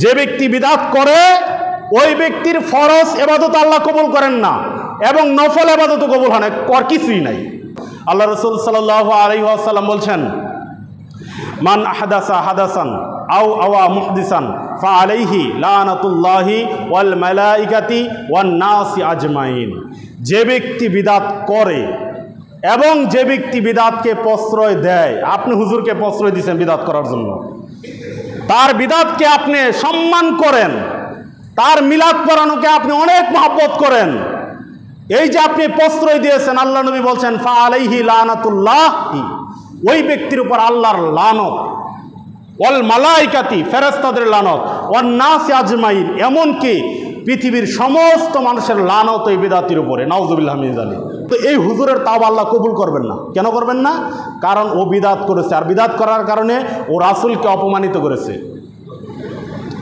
যে ব্যক্তি বিদআত করে ওই ব্যক্তির ফরজ ইবাদত আল্লাহ কবুল করেন না এবং নফল ইবাদত কবুল হয় না, কর কিছুই নাই। আল্লাহ রাসূল সাল্লাল্লাহু আলাইহি ওয়াসাল্লাম বলছেন, মান আহদাসা হাদাসান আও আওয়া মুহদিসান ফাআলাইহি লানাতুল্লাহি ওয়াল মালাইকাতি ওয়ান নাসি আজমাইন। যে ব্যক্তি বিদআত করে এবং যে ব্যক্তি বিদআতকে প্রশ্রয় দেয়, আপনি হুজুরকে প্রশ্রয় দিয়েছেন বিদআত করার জন্য, তার বিদআতকে আপনি সম্মান করেন, তার মিলাদ পড়ানোকে আপনি অনেক মহব্বত করেন, এই যে আপনি প্রশ্রয় দিয়েছেন, আল্লাহ নবী বলছেন ফাআলাইহি লানাতুল্লাহি, ওই ব্যক্তির উপর আল্লাহর লানত, ওয়াল মালাইকাতি ফেরেশতাদের লানত, ওয়ান নাসি আজমাইন, এমনকি পৃথিবীর সমস্ত মানুষের লানত এই বিদআতির উপরে, নাউযুবিল্লাহ মিন যালিক। তো এই হুজুরের তাওবা আল্লাহ কবুল করবেন না। কেন করবেন না? কারণ ও বিদআত করেছে, আর বিদআত করার কারণে ও রাসূলকে অপমানিত করেছে।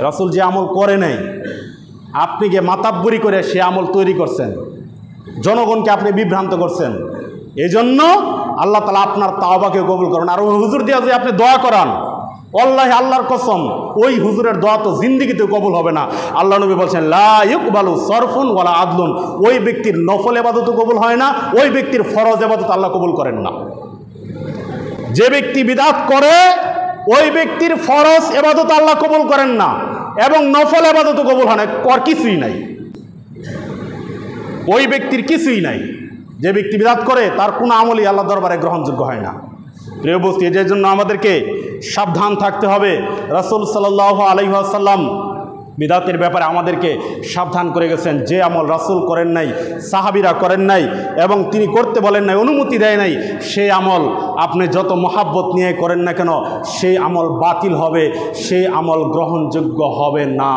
রাসূল যে আমল করে নাই, আপনি গিয়ে মাতাব্বরি করে সে আমল তৈরি করছেন, জনগণকে আপনি বিভ্রান্ত করছেন। এই জন্য আল্লাহ তাআলা আপনার তাওবাকে কবুল করেন। আর ওই হুজুর দিয়ে যদি আপনি দোয়া করান, আল্লাহ আল্লাহর কসম ওই হুজুরের দোয়া তো জিন্দেগিতে কবুল হবে না। আল্লাহ নবী বলছেন লা ইকবালু সরফুন ওয়ালা আদলুন, ওই ব্যক্তির নফল ইবাদতও কবুল হয় না, ওই ব্যক্তির ফরজ ইবাদত আল্লাহ কবুল করেন না। যে ব্যক্তি বিদআত করে ওই ব্যক্তির ফরজ ইবাদত আল্লাহ কবুল করেন না এবং নফল ইবাদতও কবুল হয় না, কর কিছুই নাই, ওই ব্যক্তির কিছুই নাই। যে ব্যক্তি বিদআত করে তার কোনো আমলই আল্লাহ দরবারে গ্রহণযোগ্য হয় না। প্রিয় বস্তু, এর জন্য আমাদেরকে সাবধান থাকতে হবে। রাসূল সাল্লাল্লাহু আলাইহি ওয়াসাল্লাম বিদআতের ব্যাপারে আমাদেরকে সাবধান করে গেছেন। যে আমল রাসূল করেন নাই, সাহাবীরা করেন নাই এবং তিনি করতে বলেন নাই, অনুমতি দেয় নাই, সেই আমল আপনি যত মহাব্বত নিয়ে করেন না কেন, সেই আমল বাতিল হবে, সেই আমল গ্রহণযোগ্য হবে না।